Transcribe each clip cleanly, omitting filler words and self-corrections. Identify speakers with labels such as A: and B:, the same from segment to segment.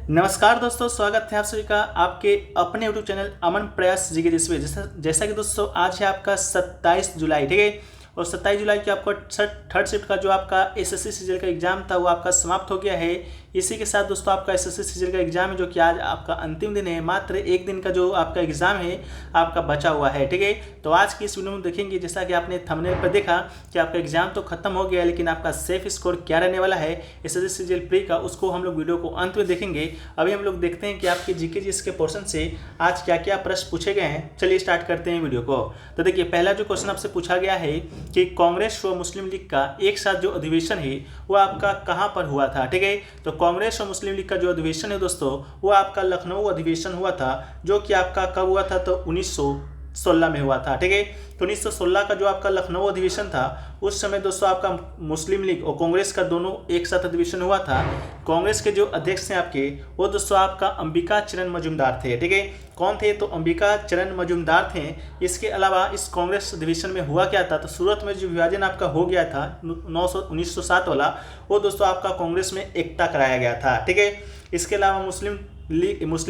A: नमस्कार दोस्तों, स्वागत है आप सभी का आपके अपने यूट्यूब चैनल अमन प्रयास जी के जिसमें जैसा कि दोस्तों आज है आपका 27 जुलाई, ठीक है। और 27 जुलाई की आपका थर्ड शिफ्ट का जो आपका एसएससी सीजीएल का एग्जाम था वो आपका समाप्त हो गया है। इसी के साथ दोस्तों आपका एसएससी सीजीएल का एग्जाम है जो कि आज आपका अंतिम दिन है। मात्र एक दिन का जो आपका एग्जाम है आपका बचा हुआ है, ठीक है। तो आज की इस वीडियो में देखेंगे, जैसा कि आपने थंबनेल पर देखा कि आपका एग्जाम तो खत्म हो गया है, लेकिन आपका सेफ स्कोर क्या रहने वाला है एसएससी सीजीएल प्री का, उसको हम लोग वीडियो को अंत में देखेंगे। अभी हम लोग देखते हैं कि आपके जीके जीएस के पोर्शन से आज क्या क्या प्रश्न पूछे गए हैं। चलिए स्टार्ट करते हैं वीडियो को। तो देखिए, पहला जो क्वेश्चन आपसे पूछा गया है कि कांग्रेस व मुस्लिम लीग का एक साथ जो अधिवेशन है वो आपका कहां पर हुआ था, ठीक है। तो कांग्रेस और मुस्लिम लीग का जो अधिवेशन है दोस्तों वो आपका लखनऊ अधिवेशन हुआ था, जो कि आपका कब हुआ था तो 1916 में हुआ था, ठीक है। तो 1916 का जो आपका लखनऊ अधिवेशन था उस समय दोस्तों आपका मुस्लिम लीग और कांग्रेस का दोनों एक साथ अधिवेशन हुआ था। कांग्रेस के जो अध्यक्ष हैं आपके वो दोस्तों आपका अंबिका चरण मजूमदार थे, ठीक है। कौन थे तो अंबिका चरण मजूमदार थे। इसके अलावा इस कांग्रेस अधिवेशन में हुआ क्या था तो सूरत में जो विभाजन आपका हो गया था 1907 वाला, वो दोस्तों आपका कांग्रेस में एकता कराया गया था, ठीक है। इसके अलावा मुस्लिम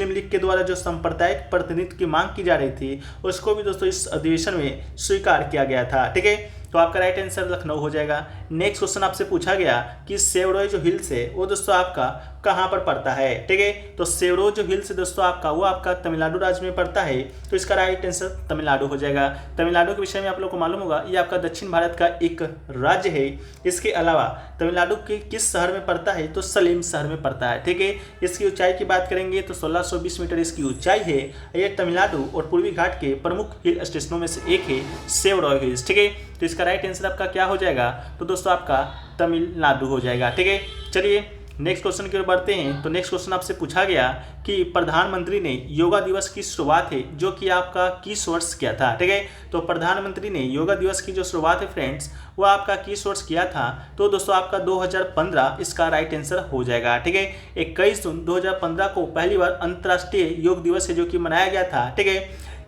A: लीग के द्वारा जो सांप्रदायिक प्रतिनिधित्व की मांग की जा रही थी उसको भी दोस्तों इस अधिवेशन में स्वीकार किया गया था, ठीक है। तो आपका राइट आंसर लखनऊ हो जाएगा। नेक्स्ट क्वेश्चन आपसे पूछा गया कि सेवरोय जो हिल्स है वो दोस्तों आपका कहाँ पर पड़ता है, ठीक है। तो सेवरोय जो हिल्स है दोस्तों आपका वो आपका तमिलनाडु राज्य में पड़ता है, तो इसका राइट आंसर तमिलनाडु हो जाएगा। तमिलनाडु के विषय में आप लोग को मालूम होगा, ये आपका दक्षिण भारत का एक राज्य है। इसके अलावा तमिलनाडु के किस शहर में पड़ता है तो सलेम शहर में पड़ता है, ठीक है। इसकी ऊंचाई की बात करेंगे तो 1620 मीटर इसकी ऊंचाई है। यह तमिलनाडु और पूर्वी घाट के प्रमुख हिल स्टेशनों में से एक है सेवरोय हिल्स, ठीक है। तो इसका राइट आंसर आपका क्या हो जाएगा तो दोस्तों आपका तमिलनाडु हो जाएगा, ठीक है। चलिए नेक्स्ट क्वेश्चन की ओर बढ़ते हैं। तो नेक्स्ट क्वेश्चन आपसे पूछा गया कि प्रधानमंत्री ने योगा दिवस की शुरुआत है जो कि आपका किस वर्ष किया था, ठीक है। तो प्रधानमंत्री ने योगा दिवस की जो शुरुआत है फ्रेंड्स वो आपका किस वर्ष किया था तो दोस्तों आपका 2015 इसका राइट आंसर हो जाएगा, ठीक है। 21 जून 2015 को पहली बार अंतर्राष्ट्रीय योग दिवस है जो कि मनाया गया था, ठीक है।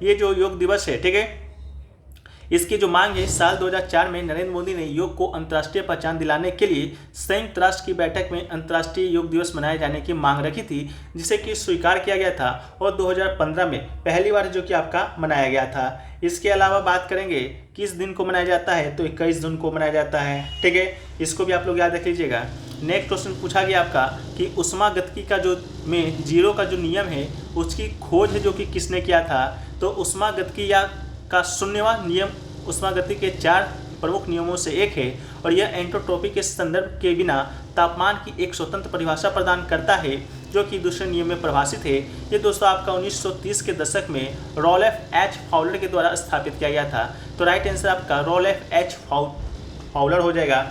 A: ये जो योग दिवस है, ठीक है, इसकी जो मांग है साल 2004 में नरेंद्र मोदी ने योग को अंतर्राष्ट्रीय पहचान दिलाने के लिए संयुक्त राष्ट्र की बैठक में अंतर्राष्ट्रीय योग दिवस मनाए जाने की मांग रखी थी, जिसे कि स्वीकार किया गया था और 2015 में पहली बार जो कि आपका मनाया गया था। इसके अलावा बात करेंगे किस दिन को मनाया जाता है तो 21 जून को मनाया जाता है, ठीक है। इसको भी आप लोग याद रख लीजिएगा। नेक्स्ट क्वेश्चन पूछा गया आपका कि उष्मागतिकी का जो में जीरो का जो नियम है उसकी खोज है जो कि किसने किया था तो उष्मागतिकी का शून्यवां नियम उष्मागतिकी के 4 प्रमुख नियमों से एक है और यह एंट्रोपी के संदर्भ के बिना तापमान की एक स्वतंत्र परिभाषा प्रदान करता है जो कि दूसरे नियम में परिभाषित है। ये दोस्तों आपका 1930 के दशक में रॉल्फ एच फाउलर के द्वारा स्थापित किया गया था। तो राइट आंसर आपका रॉल्फ एच फाउलर हो जाएगा।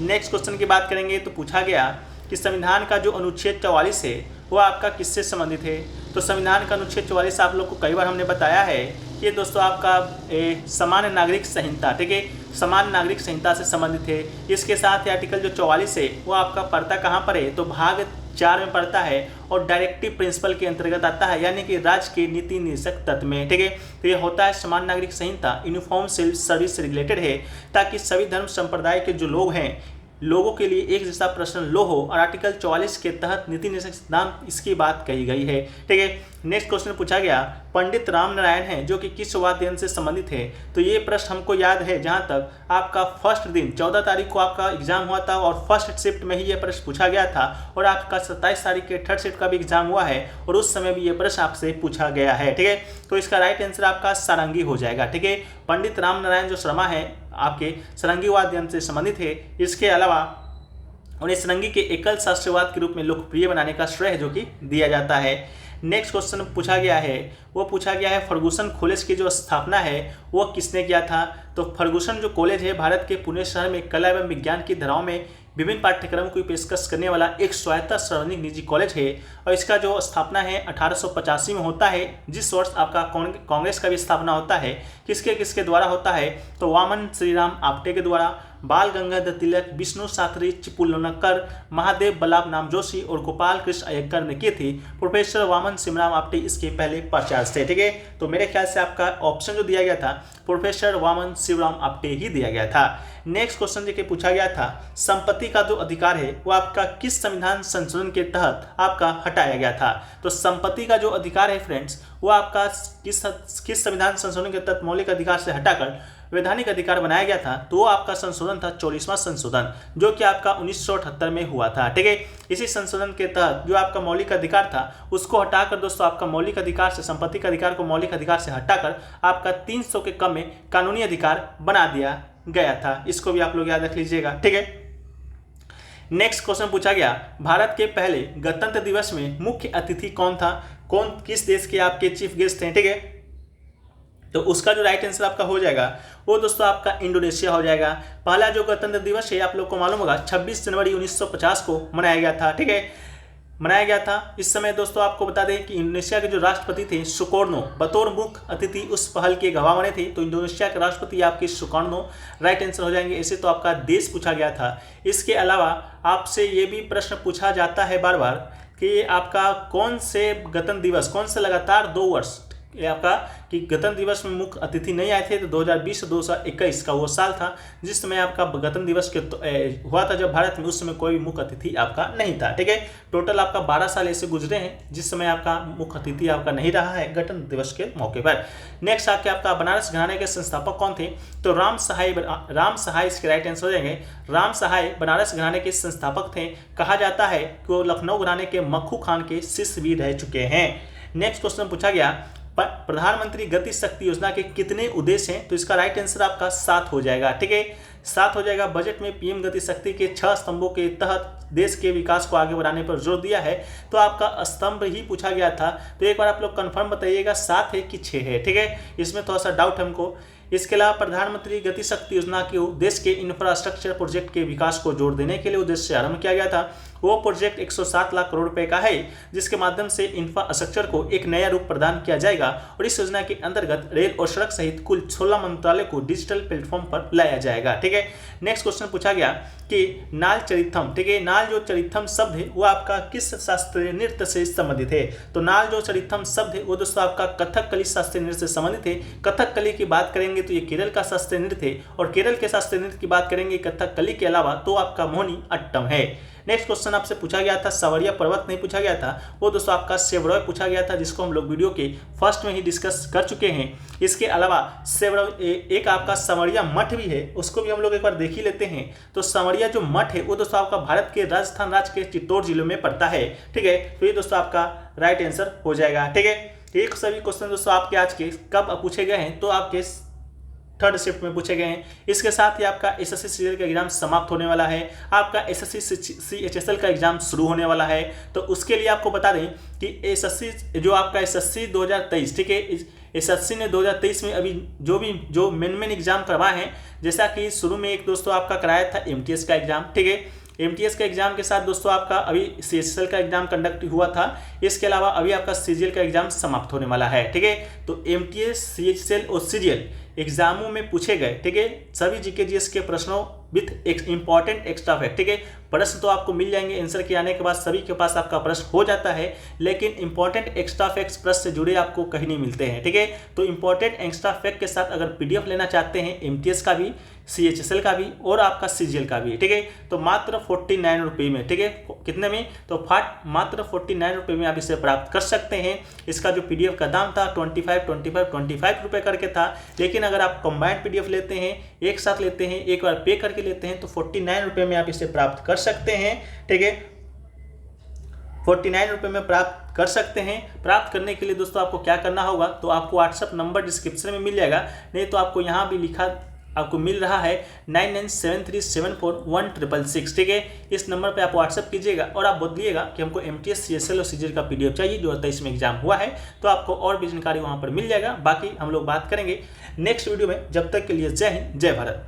A: नेक्स्ट क्वेश्चन की बात करेंगे तो पूछा गया कि संविधान का जो अनुच्छेद 44 है वो आपका किससे संबंधित है। तो संविधान का अनुच्छेद 44 आप लोग को कई बार हमने बताया है, ये दोस्तों आपका सामान्य नागरिक संहिता, ठीक है, सामान्य नागरिक संहिता से संबंधित है। इसके साथ ही आर्टिकल जो 44 है वो आपका पड़ता कहाँ पर है तो भाग 4 में पड़ता है और डायरेक्टिव प्रिंसिपल के अंतर्गत आता है, यानी कि राज्य के नीति निर्देशक तत्व में, ठीक है। तो ये होता है सामान्य नागरिक संहिता यूनिफॉर्म सिविल सर्विस से रिलेटेड है, ताकि सभी धर्म संप्रदाय के जो लोग हैं लोगों के लिए एक जैसा प्रश्न लो हो, और आर्टिकल 44 के तहत नीति निर्देशक सिद्धांत इसकी बात कही गई है, ठीक है। नेक्स्ट क्वेश्चन पूछा गया पंडित राम नारायण हैं जो कि किस वाद्य यंत्र से संबंधित है। तो ये प्रश्न हमको याद है, जहां तक आपका फर्स्ट दिन 14 तारीख को आपका एग्जाम हुआ था और फर्स्ट शिफ्ट में ही ये प्रश्न पूछा गया था, और आपका 27 तारीख के थर्ड शिफ्ट का भी एग्जाम हुआ है और उस समय भी ये प्रश्न आपसे पूछा गया है, ठीक है। तो इसका राइट आंसर आपका सारंगी हो जाएगा, ठीक है। पंडित राम नारायण जो शर्मा है आपके सारंगी वाद्य यंत्र से संबंधित है। इसके अलावा उन्हें सारंगी के एकल शास्त्रीयवाद के रूप में लोकप्रिय बनाने का श्रेय जो कि दिया जाता है। नेक्स्ट क्वेश्चन पूछा गया है, वो पूछा गया है फर्गुसन कॉलेज की जो स्थापना है वो किसने किया था। तो फर्गुसन जो कॉलेज है भारत के पुणे शहर में कला एवं विज्ञान की धाराओं में विभिन्न पाठ्यक्रम की पेशकश करने वाला एक स्वायत्त सार्वजनिक निजी कॉलेज है, और इसका जो स्थापना है 1885 में होता है, जिस वर्ष आपका कांग्रेस का भी स्थापना होता है। किसके किसके द्वारा होता है तो वामन श्रीराम आप्टे के द्वारा, बाल गंगाधर तिलक, विष्णु शास्त्री चिपलूणकर, महादेव बल्लभ नाम जोशी और गोपाल कृष्ण अय्यंगार ने की थी। प्रोफेसर वामन शिवराम आप्टे इसके पहले प्राचार्य थे। ठीक है, तो मेरे ख्याल से आपका ऑप्शन जो दिया गया था प्रोफेसर वामन शिवराम आप्टे ही दिया गया था। नेक्स्ट क्वेश्चन जो पूछा गया था, संपत्ति का जो अधिकार है वो आपका किस संविधान संशोधन के तहत आपका हटाया गया था? तो संपत्ति का जो अधिकार है फ्रेंड्स वो आपका किस संविधान संशोधन के तहत मौलिक अधिकार से हटाकर वैधानिक अधिकार बनाया गया था? तो वो आपका संशोधन था 44वां संशोधन, जो कि आपका 1978 में हुआ था। ठीक है, इसी संशोधन के तहत जो आपका मौलिक अधिकार था उसको हटाकर दोस्तों आपका मौलिक अधिकार से, संपत्ति का अधिकार को मौलिक अधिकार से हटाकर आपका 300 के कम में कानूनी अधिकार बना दिया गया था। इसको भी आप लोग याद रख लीजिएगा। ठीक है, नेक्स्ट क्वेश्चन पूछा गया, भारत के पहले गणतंत्र दिवस में मुख्य अतिथि कौन था? किस देश के आपके चीफ गेस्ट थे? ठीक है, तो उसका जो राइट आंसर आपका हो जाएगा वो दोस्तों आपका इंडोनेशिया हो जाएगा। पहला जो गणतंत्र दिवस है आप लोग को मालूम होगा 26 जनवरी 1950 को मनाया गया था। ठीक है, मनाया गया था। इस समय दोस्तों आपको बता दें कि इंडोनेशिया के जो राष्ट्रपति थे सुकर्नो बतौर मुख्य अतिथि उस पहल के गवाह बने थे। तो इंडोनेशिया के राष्ट्रपति आपके सुकर्नो राइट आंसर हो जाएंगे। ऐसे तो आपका देश पूछा गया था। इसके अलावा आपसे ये भी प्रश्न पूछा जाता है बार बार कि आपका कौन से गणतंत्र दिवस, कौन से लगातार 2 वर्ष ये आपका कि गणतंत्र दिवस में मुख्य अतिथि नहीं आए थे? तो 2020 2021 का वो साल था जिस समय आपका गणतंत्र दिवस के हुआ था जब भारत में, उस समय कोई मुख्य अतिथि आपका नहीं था। ठीक है, टोटल आपका 12 साल ऐसे गुजरे हैं जिस समय आपका मुख्य अतिथि आपका नहीं रहा है गणतंत्र दिवस के मौके पर। नेक्स्ट आके आपका बनारस घराने के संस्थापक कौन थे? तो राम सहाय इसके राइट आंसर हो जाएंगे। राम सहाय बनारस घराने के संस्थापक थे। कहा जाता है कि वो लखनऊ घराने के मक्खू खान के शिष्य भी रह चुके हैं। नेक्स्ट क्वेश्चन पूछा गया, प्रधानमंत्री गति शक्ति योजना के कितने उद्देश्य हैं? तो इसका राइट आंसर आपका 7 हो जाएगा। ठीक है, 7 हो जाएगा। बजट में पीएम गति शक्ति के 6 स्तंभों के तहत देश के विकास को आगे बढ़ाने पर जोर दिया है। तो आपका स्तंभ ही पूछा गया था, तो एक बार आप लोग कंफर्म बताइएगा 7 है कि 6 है। ठीक है, इसमें थोड़ा सा डाउट है हमको। इसके अलावा प्रधानमंत्री गति शक्ति योजना के देश के इंफ्रास्ट्रक्चर प्रोजेक्ट के विकास को जोर देने के लिए उद्देश्य से आरंभ किया गया था। वो प्रोजेक्ट 107 लाख करोड़ रुपए का है जिसके माध्यम से इंफ्रास्ट्रक्चर को एक नया रूप प्रदान किया जाएगा और इस योजना के अंतर्गत रेल और सड़क सहित कुल 16 मंत्रालय को डिजिटल प्लेटफॉर्म पर लाया जाएगा। ठीक है, नेक्स्ट क्वेश्चन पूछा गया कि नाल चरिथम, ठीक है, नाल जो चरिथम शब्द है वो आपका किस शास्त्रीय नृत्य से संबंधित है? तो नाल जो चरिथम शब्द है वो दोस्तों आपका कथकली शास्त्रीय नृत्य से संबंधित है। कथकली की बात करेंगे तो ये केरल का शास्त्रीय नृत्य है और केरल के शास्त्रीय नृत्य की बात करेंगे कथकली के अलावा तो आपका मोहिनी अट्टम है। नेक्स्ट क्वेश्चन आपसे पूछा गया था, सवरिया पर्वत नहीं पूछा गया था, वो दोस्तों आपका सेवरॉय पूछा गया था जिसको हम लोग वीडियो के फर्स्ट में ही डिस्कस कर चुके हैं। इसके अलावा सेवरॉय एक आपका संवरिया मठ भी है, उसको भी हम लोग एक बार देख ही लेते हैं। तो संवरिया जो मठ है वो दोस्तों आपका भारत के राजस्थान राज्य के चित्तौड़ जिले में पड़ता है। ठीक है, तो ये दोस्तों आपका राइट आंसर हो जाएगा। ठीक है, एक सभी क्वेश्चन दोस्तों आपके आज के कब पूछे गए हैं? तो आपके 3rd शिफ्ट में पूछे गए हैं। इसके साथ ही आपका एसएससी सीजीएल का एग्जाम समाप्त होने वाला है, आपका एसएससी सीएचएसएल का एग्जाम शुरू होने वाला है। तो उसके लिए आपको बता दें कि एसएससी जो आपका एसएससी 2023, ठीक है, एसएससी ने 2023 में अभी जो मेन एग्जाम करवाए हैं, जैसा कि शुरू में एक दोस्तों आपका कराया था एमटीएस का एग्जाम। ठीक है, एमटीएस का एग्जाम के साथ दोस्तों आपका अभी सीएचएसएल का एग्जाम कंडक्ट हुआ था। इसके अलावा अभी आपका सीजीएल का एग्जाम समाप्त होने वाला है। ठीक है, तो एमटीएस, सीएचएसएल और सीजीएल एग्जामों में पूछे गए, ठीक है, सभी जीके जीएस के प्रश्नों विथ एक इंपॉर्टेंट एक्स्ट्रा फैक्ट। ठीक है, प्रश्न तो आपको मिल जाएंगे, आंसर के आने के बाद सभी के पास आपका प्रश्न हो जाता है, लेकिन इंपॉर्टेंट एक्स्ट्रा फैक्ट्स प्रश्न से जुड़े आपको कहीं नहीं मिलते हैं। ठीक है, तो इंपॉर्टेंट एक्स्ट्रा फैक्ट के साथ अगर पीडीएफ लेना चाहते हैं एमटीएस का भी, सीएचएसएल का भी और आपका सीजीएल का भी, ठीक है, तो मात्र 49 रुपये में, ठीक है, कितने में? तो मात्र 49 रुपये में आप इसे प्राप्त कर सकते हैं। इसका जो पीडीएफ का दाम था 25 रुपये करके था, लेकिन अगर आप कंबाइंड पीडीएफ लेते हैं, एक साथ लेते हैं, एक बार पे करके लेते हैं, तो 49 रुपये में आप इसे प्राप्त कर सकते हैं। ठीक है, 49 रुपये में प्राप्त कर सकते हैं। प्राप्त करने के लिए दोस्तों आपको क्या करना होगा? तो आपको व्हाट्सअप नंबर डिस्क्रिप्शन में मिल जाएगा, नहीं तो आपको यहाँ भी लिखा आपको मिल रहा है 9973741666। ठीक है, इस नंबर पे आप व्हाट्सअप कीजिएगा और आप बोलिएगा कि हमको एमटीएस, सीएचएसएल और सीजीएल का पीडीएफ चाहिए जो 23 में एग्जाम हुआ है, तो आपको और भी जानकारी वहाँ पर मिल जाएगा। बाकी हम लोग बात करेंगे नेक्स्ट वीडियो में। जब तक के लिए जय हिंद, जय भारत।